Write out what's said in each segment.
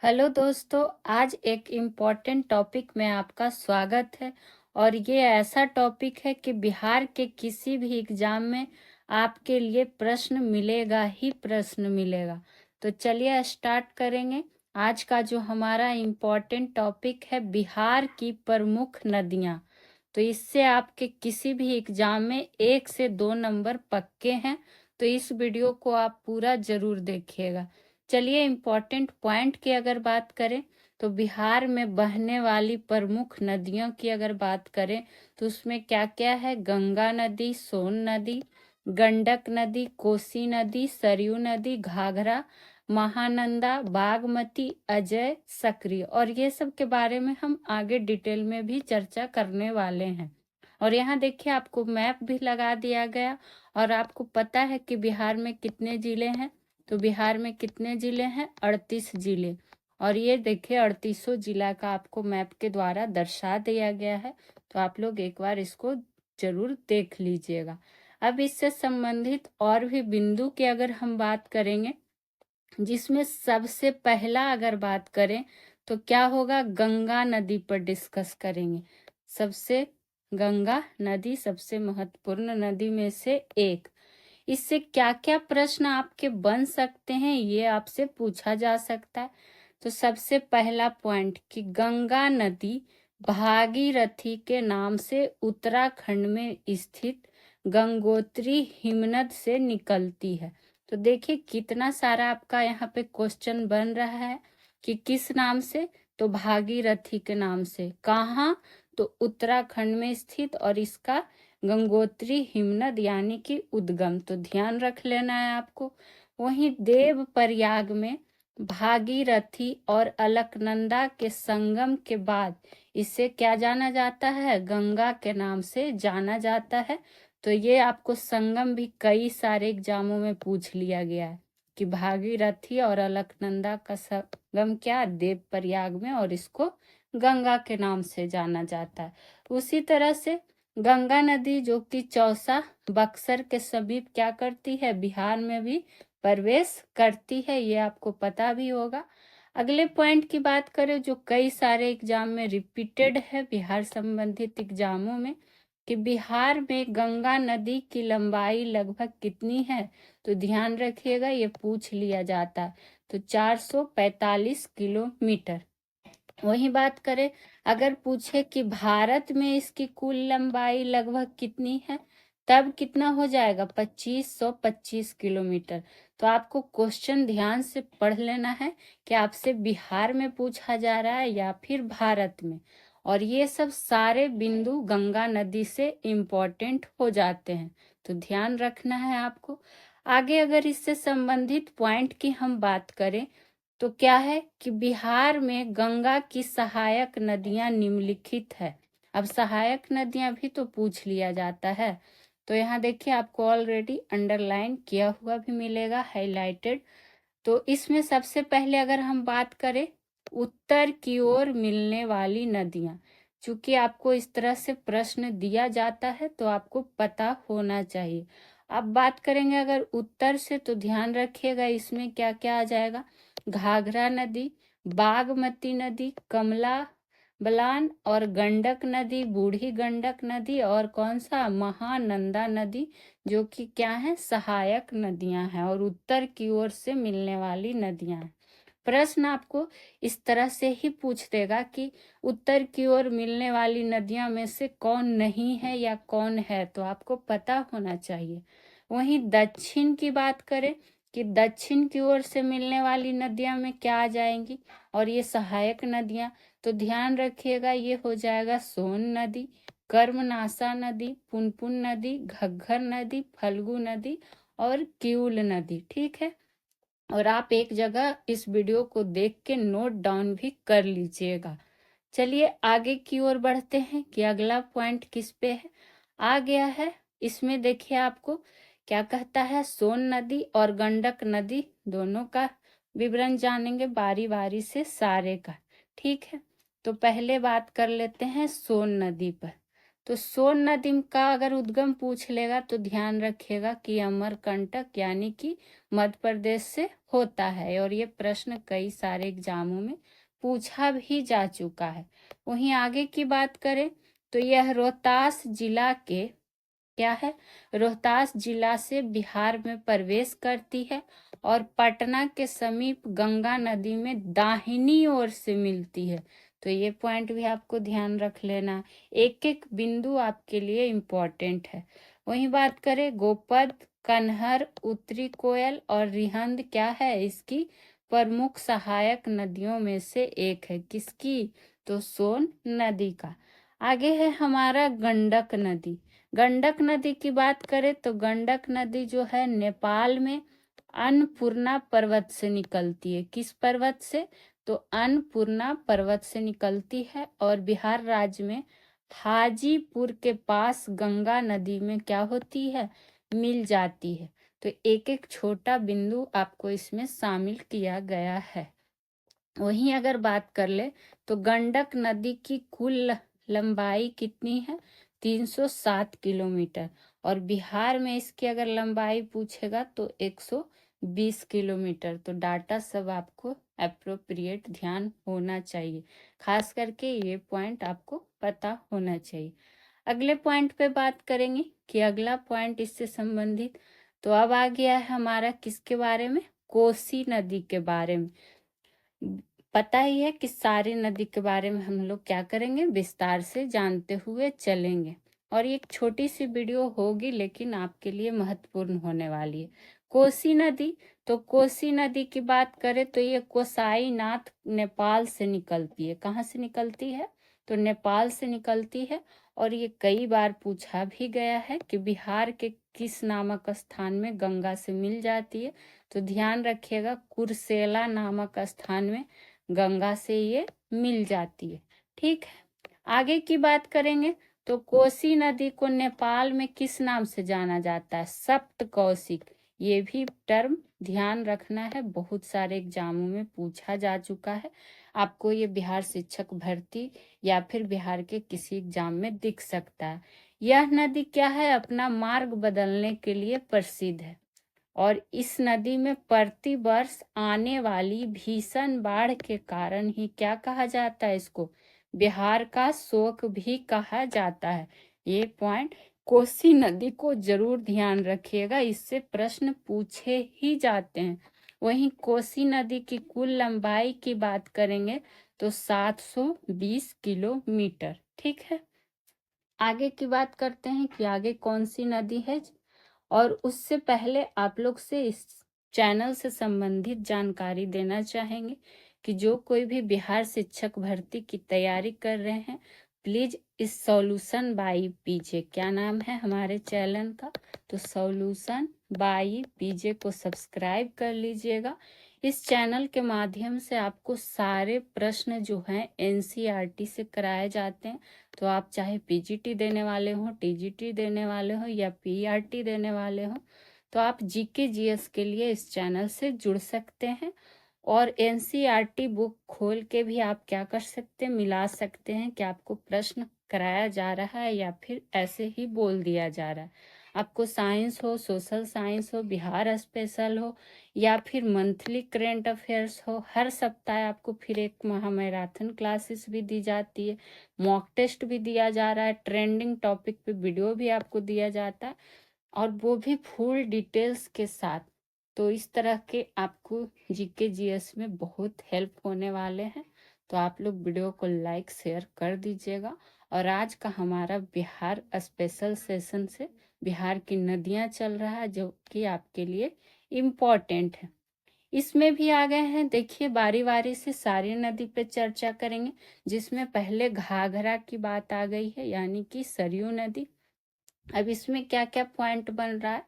Hello दोस्तों, आज एक इम्पॉर्टेंट टॉपिक में आपका स्वागत है। और ये ऐसा टॉपिक है कि बिहार के किसी भी एग्जाम में आपके लिए प्रश्न मिलेगा ही प्रश्न मिलेगा। तो चलिए स्टार्ट करेंगे। आज का जो हमारा इम्पॉर्टेंट टॉपिक है बिहार की प्रमुख नदियाँ। तो इससे आपके किसी भी एग्जाम में 1 से 2 नंबर पक्के हैं। तो इस वीडियो को आप पूरा जरूर देखिएगा। चलिए इम्पोर्टेंट पॉइंट की अगर बात करें तो बिहार में बहने वाली प्रमुख नदियों की अगर बात करें तो उसमें क्या क्या है। गंगा नदी, सोन नदी, गंडक नदी, कोसी नदी, सरयू नदी, घाघरा, महानंदा, बागमती, अजय, सकरी। और ये सब के बारे में हम आगे डिटेल में भी चर्चा करने वाले हैं। और यहाँ देखिए आपको मैप भी लगा दिया गया। और आपको पता है कि बिहार में कितने जिले हैं। तो बिहार में कितने जिले हैं? 38 जिले। और ये देखिए 38 जिला का आपको मैप के द्वारा दर्शा दिया गया है। तो आप लोग एक बार इसको जरूर देख लीजिएगा। अब इससे संबंधित और भी बिंदु की अगर हम बात करेंगे, जिसमें सबसे पहला अगर बात करें तो क्या होगा, गंगा नदी पर डिस्कस करेंगे। सबसे गंगा नदी सबसे महत्वपूर्ण नदी में से एक। इससे क्या क्या प्रश्न आपके बन सकते हैं ये आपसे पूछा जा सकता है। तो सबसे पहला पॉइंट कि गंगा नदी भागीरथी के नाम से उत्तराखंड में स्थित गंगोत्री हिमनद से निकलती है। तो देखिए कितना सारा आपका यहाँ पे क्वेश्चन बन रहा है कि किस नाम से। तो भागीरथी के नाम से। कहाँ? तो उत्तराखंड में स्थित, और इसका गंगोत्री हिमनद यानी कि उद्गम। तो ध्यान रख लेना है आपको। वहीं देव प्रयाग में भागीरथी और अलकनंदा के संगम के बाद इसे क्या जाना जाता है? गंगा के नाम से जाना जाता है। तो ये आपको संगम भी कई सारे एग्जामों में पूछ लिया गया है कि भागीरथी और अलकनंदा का संगम क्या? देव प्रयाग में, और इसको गंगा के नाम से जाना जाता है। उसी तरह से गंगा नदी जो कि चौसा बक्सर के समीप क्या करती है? बिहार में भी प्रवेश करती है। ये आपको पता भी होगा। अगले पॉइंट की बात करें जो कई सारे एग्जाम में रिपीटेड है बिहार संबंधित एग्जामों में, कि बिहार में गंगा नदी की लंबाई लगभग कितनी है? तो ध्यान रखिएगा, ये पूछ लिया जाता है। तो 445 किलोमीटर। वही बात करें, अगर पूछे कि भारत में इसकी कुल लंबाई लगभग कितनी है, तब कितना हो जाएगा? 2525 किलोमीटर। तो आपको क्वेश्चन ध्यान से पढ़ लेना है कि आपसे बिहार में पूछा जा रहा है या फिर भारत में। और ये सब सारे बिंदु गंगा नदी से इम्पोर्टेंट हो जाते हैं। तो ध्यान रखना है आपको। आगे अगर इससे संबंधित पॉइंट की हम बात करें तो क्या है कि बिहार में गंगा की सहायक नदियां निम्नलिखित है। अब सहायक नदियां भी तो पूछ लिया जाता है। तो यहाँ देखिए आपको ऑलरेडी अंडरलाइन किया हुआ भी मिलेगा, हाईलाइटेड। तो इसमें सबसे पहले अगर हम बात करें उत्तर की ओर मिलने वाली नदियां, चूंकि आपको इस तरह से प्रश्न दिया जाता है तो आपको पता होना चाहिए। अब बात करेंगे अगर उत्तर से, तो ध्यान रखिएगा इसमें क्या क्या आ जाएगा। घाघरा नदी, बागमती नदी, कमला बलान और गंडक नदी, बूढ़ी गंडक नदी, और कौन सा? महानंदा नदी, जो कि क्या है? सहायक नदियां हैं और उत्तर की ओर से मिलने वाली नदियां हैं। प्रश्न आपको इस तरह से ही पूछ देगा कि उत्तर की ओर मिलने वाली नदियां में से कौन नहीं है या कौन है, तो आपको पता होना चाहिए। वहीं दक्षिण की बात करें कि दक्षिण की ओर से मिलने वाली नदियां में क्या आ जाएंगी, और ये सहायक नदियां। तो ध्यान रखिएगा, ये हो जाएगा सोन नदी, कर्मनाशा नदी, पुनपुन नदी, घग्घर नदी, फल्गु नदी और किऊल नदी। ठीक है। और आप एक जगह इस वीडियो को देख के नोट डाउन भी कर लीजिएगा। चलिए आगे की ओर बढ़ते हैं कि अगला पॉइंट किस पे है। आ गया है इसमें देखिए आपको क्या कहता है। सोन नदी और गंडक नदी दोनों का विवरण जानेंगे बारी बारी से सारे का। ठीक है। तो पहले बात कर लेते हैं सोन नदी पर। तो सोन नदी का अगर उद्गम पूछ लेगा तो ध्यान रखिएगा कि अमरकंटक यानी कि मध्य प्रदेश से होता है और ये प्रश्न कई सारे एग्जामों में पूछा भी जा चुका है। वहीं आगे की बात करें तो यह रोहतास जिला के क्या है, रोहतास जिला से बिहार में प्रवेश करती है और पटना के समीप गंगा नदी में दाहिनी ओर से मिलती है। तो ये पॉइंट भी आपको ध्यान रख लेना, एक एक बिंदु आपके लिए इम्पोर्टेंट है। वहीं बात करें गोपद, कन्हर, उत्तरी कोयल और रिहंद क्या है, इसकी प्रमुख सहायक नदियों में से एक है। किसकी? तो सोन नदी का। आगे है हमारा गंडक नदी। गंडक नदी की बात करें तो गंडक नदी जो है नेपाल में अन्नपूर्णा पर्वत से निकलती है। किस पर्वत से? तो अन्नपूर्णा पर्वत से निकलती है और बिहार राज्य में हाजीपुर के पास गंगा नदी में क्या होती है, मिल जाती है। तो एक एक छोटा बिंदु आपको इसमें शामिल किया गया है। वहीं अगर बात कर ले तो गंडक नदी की कुल लंबाई कितनी है? 307 किलोमीटर। और बिहार में इसकी अगर लंबाई पूछेगा तो 120 किलोमीटर। तो डाटा सब आपको अप्रोप्रिएट ध्यान होना चाहिए, खास करके ये पॉइंट आपको पता होना चाहिए। अगले पॉइंट पे बात करेंगे कि अगला पॉइंट इससे संबंधित, तो अब आ गया है हमारा किसके बारे में? कोसी नदी के बारे में। पता ही है कि सारी नदी के बारे में हम लोग क्या करेंगे, विस्तार से जानते हुए चलेंगे। और ये एक छोटी सी वीडियो होगी लेकिन आपके लिए महत्वपूर्ण होने वाली है। कोसी नदी, तो कोसी नदी की बात करें तो ये कोसाई नाथ नेपाल से निकलती है। कहाँ से निकलती है? तो नेपाल से निकलती है। और ये कई बार पूछा भी गया है कि बिहार के किस नामक स्थान में गंगा से मिल जाती है। तो ध्यान रखिएगा, कुर्सेला नामक स्थान में गंगा से ये मिल जाती है। ठीक है, आगे की बात करेंगे तो कोसी नदी को नेपाल में किस नाम से जाना जाता है? सप्त कौशिक। ये भी टर्म ध्यान रखना है, बहुत सारे एग्जामों में पूछा जा चुका है। आपको ये बिहार शिक्षक भर्ती या फिर बिहार के किसी एग्जाम में दिख सकता है। यह नदी क्या है, अपना मार्ग बदलने के लिए प्रसिद्ध है और इस नदी में प्रति वर्ष आने वाली भीषण बाढ़ के कारण ही क्या कहा जाता है इसको? बिहार का शोक भी कहा जाता है। ये पॉइंट कोसी नदी को जरूर ध्यान रखिएगा, इससे प्रश्न पूछे ही जाते हैं। वहीं कोसी नदी की कुल लंबाई की बात करेंगे तो 720 किलोमीटर। ठीक है, आगे की बात करते हैं कि आगे कौन सी नदी है। और उससे पहले आप लोग से इस चैनल से संबंधित जानकारी देना चाहेंगे कि जो कोई भी बिहार शिक्षक भर्ती की तैयारी कर रहे हैं, प्लीज इस सॉल्यूशन बाई पीजे, क्या नाम है हमारे चैनल का, तो सॉल्यूशन बाई पीजे को सब्सक्राइब कर लीजिएगा। इस चैनल के माध्यम से आपको सारे प्रश्न जो हैं एनसीईआरटी से कराए जाते हैं। तो आप चाहे पीजीटी देने वाले हो, टीजीटी देने वाले हो या पीआरटी देने वाले हो, तो आप जीके जीएस के लिए इस चैनल से जुड़ सकते हैं। और एनसीईआरटी बुक खोल के भी आप क्या कर सकते हैं, मिला सकते हैं कि आपको प्रश्न कराया जा रहा है या फिर ऐसे ही बोल दिया जा रहा है। आपको साइंस हो, सोशल साइंस हो, बिहार स्पेशल हो या फिर मंथली करेंट अफेयर्स हो, हर सप्ताह आपको फिर एक महा मैराथन क्लासेस भी दी जाती है, मॉक टेस्ट भी दिया जा रहा है, ट्रेंडिंग टॉपिक पे वीडियो भी आपको दिया जाता है और वो भी फुल डिटेल्स के साथ। तो इस तरह के आपको जीके जीएस में बहुत हेल्प होने वाले हैं। तो आप लोग वीडियो को लाइक शेयर कर दीजिएगा। और आज का हमारा बिहार स्पेशल सेशन से बिहार की नदियां चल रहा है जो कि आपके लिए इम्पोर्टेंट है। इसमें भी आ गए हैं, देखिए बारी बारी से सारी नदी पे चर्चा करेंगे, जिसमें पहले घाघरा की बात आ गई है यानी कि सरयू नदी। अब इसमें क्या क्या पॉइंट बन रहा है,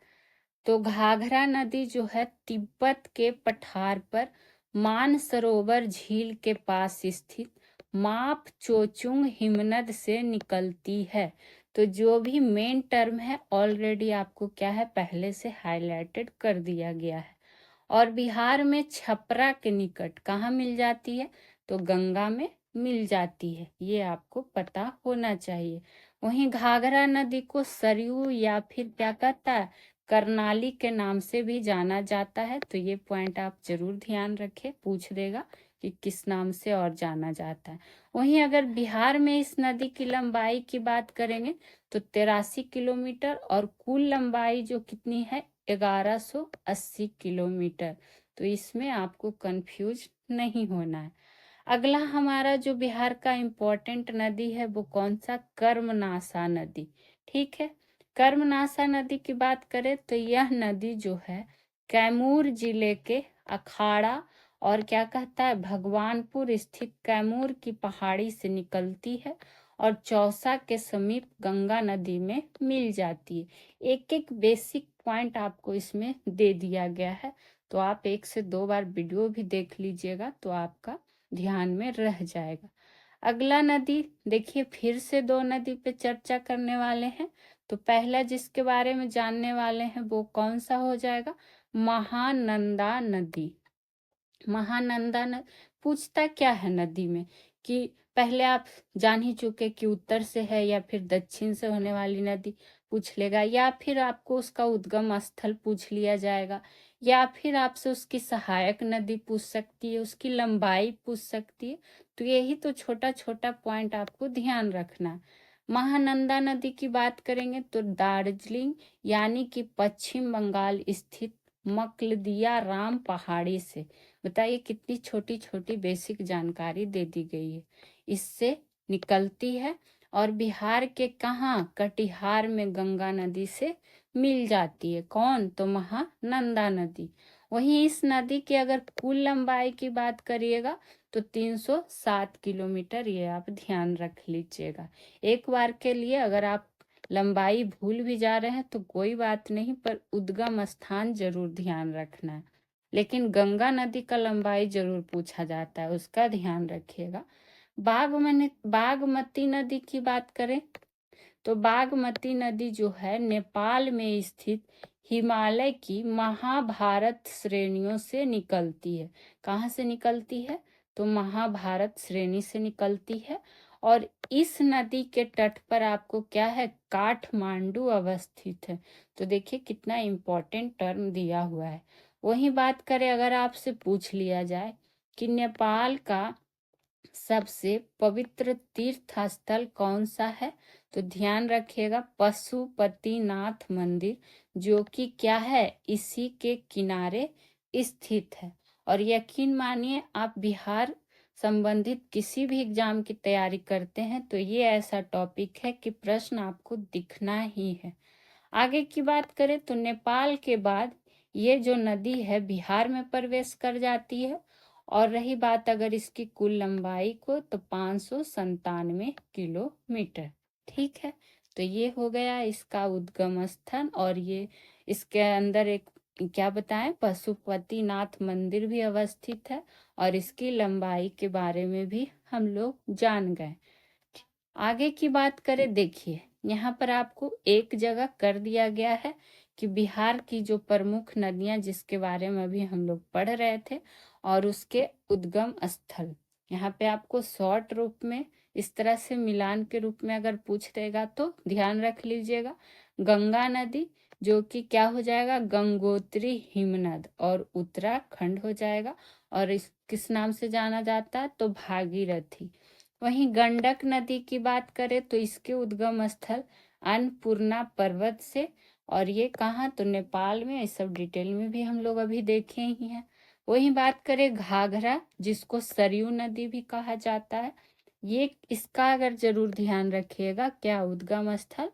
तो घाघरा नदी जो है तिब्बत के पठार पर मानसरोवर झील के पास स्थित माप चोचुंग हिमनद से निकलती है। तो जो भी मेन टर्म है ऑलरेडी आपको क्या है पहले से हाईलाइटेड कर दिया गया है। और बिहार में छपरा के निकट कहाँ मिल जाती है, तो गंगा में मिल जाती है, ये आपको पता होना चाहिए। वहीं घाघरा नदी को सरयू या फिर क्या कहता है, कर्नाली के नाम से भी जाना जाता है। तो ये पॉइंट आप जरूर ध्यान रखें, पूछ देगा कि किस नाम से और जाना जाता है। वहीं अगर बिहार में इस नदी की लंबाई की बात करेंगे तो 83 किलोमीटर और कुल लंबाई जो कितनी है 1180 किलोमीटर। तो इसमें आपको कंफ्यूज नहीं होना है। अगला हमारा जो बिहार का इम्पोर्टेंट नदी है वो कौन सा, कर्मनाशा नदी। ठीक है, कर्मनाशा नदी की बात करें तो यह नदी जो है कैमूर जिले के अखाड़ा और क्या कहता है भगवानपुर स्थित कैमूर की पहाड़ी से निकलती है और चौसा के समीप गंगा नदी में मिल जाती है। एक एक बेसिक पॉइंट आपको इसमें दे दिया गया है, तो आप 1 से 2 बार वीडियो भी देख लीजिएगा तो आपका ध्यान में रह जाएगा। अगला नदी देखिए, फिर से 2 नदी पे चर्चा करने वाले हैं। तो पहला जिसके बारे में जानने वाले हैं वो कौन सा हो जाएगा, महानंदा नदी। महानंदा पूछता क्या है नदी में कि पहले आप जान ही चुके कि उत्तर से है या फिर दक्षिण से होने वाली नदी पूछ लेगा, या फिर आपको उसका उद्गम स्थल पूछ लिया जाएगा, या फिर आपसे उसकी सहायक नदी पूछ सकती है, उसकी लंबाई पूछ सकती है। तो यही तो छोटा छोटा पॉइंट आपको ध्यान रखना है। महानंदा नदी की बात करेंगे तो दार्जिलिंग यानी कि पश्चिम बंगाल स्थित मकलदिया राम पहाड़ी से, बताइए कितनी छोटी छोटी बेसिक जानकारी दे दी गई है, इससे निकलती है और बिहार के कहाँ, कटिहार में गंगा नदी से मिल जाती है। कौन, तो महानंदा नदी। वहीं इस नदी की अगर कुल लंबाई की बात करिएगा तो 307 किलोमीटर, ये आप ध्यान रख लीजिएगा। एक बार के लिए अगर आप लंबाई भूल भी जा रहे हैं तो कोई बात नहीं, पर उद्गम स्थान जरूर ध्यान रखना है। लेकिन गंगा नदी का लंबाई जरूर पूछा जाता है, उसका ध्यान रखिएगा। बागमती नदी की बात करें तो बागमती नदी जो है नेपाल में स्थित हिमालय की महाभारत श्रेणियों से निकलती है। कहाँ से निकलती है, तो महाभारत श्रेणी से निकलती है। और इस नदी के तट पर आपको क्या है, काठमांडू अवस्थित है। तो देखिए कितना इम्पोर्टेंट टर्म दिया हुआ है। वही बात करें अगर आपसे पूछ लिया जाए कि नेपाल का सबसे पवित्र तीर्थ स्थल कौन सा है, तो ध्यान रखिएगा पशुपतिनाथ मंदिर, जो कि क्या है, इसी के किनारे स्थित है। और यकीन मानिए आप बिहार संबंधित किसी भी एग्जाम की तैयारी करते हैं तो ये ऐसा टॉपिक है कि प्रश्न आपको दिखना ही है। आगे की बात करें तो नेपाल के बाद ये जो नदी है बिहार में प्रवेश कर जाती है। और रही बात अगर इसकी कुल लंबाई को तो 597 किलोमीटर। ठीक है, तो ये हो गया इसका उद्गम स्थान। और ये इसके अंदर एक क्या बताएं, पशुपतिनाथ मंदिर भी अवस्थित है और इसकी लंबाई के बारे में भी हम लोग जान गए। आगे की बात करें, देखिए यहाँ पर आपको एक जगह कर दिया गया है कि बिहार की जो प्रमुख नदियां जिसके बारे में अभी हम लोग पढ़ रहे थे और उसके उद्गम स्थल, यहाँ पे आपको शॉर्ट रूप में इस तरह से मिलान के रूप में अगर पूछ देगा तो ध्यान रख लीजिएगा। गंगा नदी जो कि क्या हो जाएगा, गंगोत्री हिमनद और उत्तराखंड हो जाएगा। और इस किस नाम से जाना जाता है, तो भागीरथी। वहीं गंडक नदी की बात करें तो इसके उद्गम स्थल अन्नपूर्णा पर्वत से, और ये कहाँ, तो नेपाल में। इस सब डिटेल में भी हम लोग अभी देखे ही हैं। वहीं बात करें घाघरा, जिसको सरयू नदी भी कहा जाता है, ये इसका अगर जरूर ध्यान रखिएगा, क्या उद्गम स्थल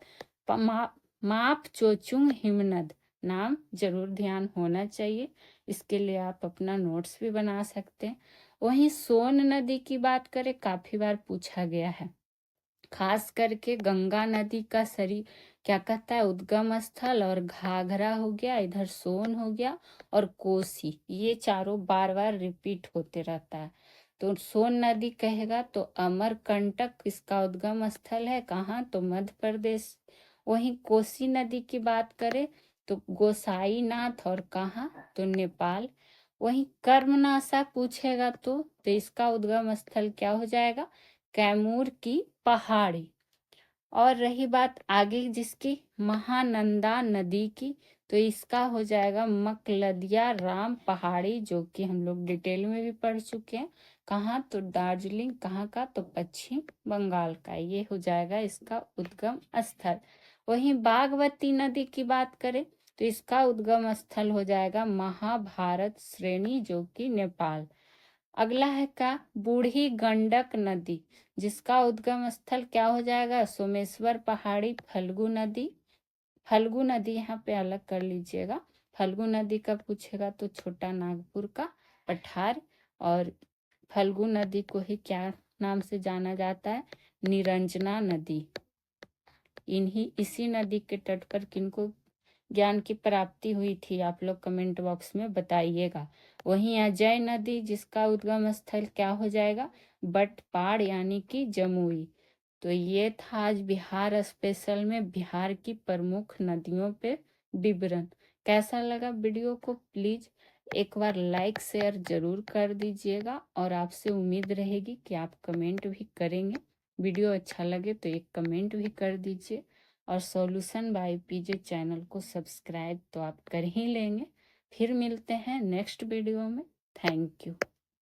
माप चोचुंग हिमनद, नाम जरूर ध्यान होना चाहिए। इसके लिए आप अपना नोट्स भी बना सकते हैं। वहीं सोन नदी की बात करें, काफी बार पूछा गया है, खास करके गंगा नदी का सरी क्या कहता है उद्गम स्थल, और घाघरा हो गया, इधर सोन हो गया, और कोसी, ये चारों बार बार रिपीट होते रहता है। तो सोन नदी कहेगा तो अमरकंटक इसका उद्गम स्थल है, कहाँ, तो मध्य प्रदेश। वहीं कोसी नदी की बात करें तो गोसाईनाथ, और कहाँ, तो नेपाल। वहीं कर्मनाशा पूछेगा तो इसका उद्गम स्थल क्या हो जाएगा, कैमूर की पहाड़ी। और रही बात आगे जिसकी महानंदा नदी की, तो इसका हो जाएगा मकलदिया राम पहाड़ी, जो कि हम लोग डिटेल में भी पढ़ चुके हैं। कहाँ? तो दार्जिलिंग। कहाँ का? तो पश्चिम बंगाल का। ये हो जाएगा इसका उद्गम स्थल। वहीं बागमती नदी की बात करें तो इसका उद्गम स्थल हो जाएगा महाभारत श्रेणी, जो कि नेपाल। अगला है का बूढ़ी गंडक नदी, जिसका उद्गम स्थल क्या हो जाएगा? सोमेश्वर पहाड़ी। फल्गु नदी, फल्गु नदी यहाँ पे अलग कर लीजिएगा। फल्गु नदी का पूछेगा तो छोटा नागपुर का पठार। और फल्गु नदी को ही क्या नाम से जाना जाता है? निरंजना नदी। इसी नदी के तट पर किनको ज्ञान की प्राप्ति हुई थी, आप लोग कमेंट बॉक्स में बताइएगा। वहीं अजय नदी, जिसका उद्गम स्थल क्या हो जाएगा? बटपाड़ यानी कि जमुई। तो ये था आज बिहार स्पेशल में बिहार की प्रमुख नदियों पे विवरण। कैसा लगा वीडियो को प्लीज एक बार लाइक शेयर जरूर कर दीजिएगा, और आपसे उम्मीद रहेगी कि आप कमेंट भी करेंगे। वीडियो अच्छा लगे तो एक कमेंट भी कर दीजिए, और सॉल्यूशन बाय पीजे चैनल को सब्सक्राइब तो आप कर ही लेंगे। फिर मिलते हैं नेक्स्ट वीडियो में। Thank you.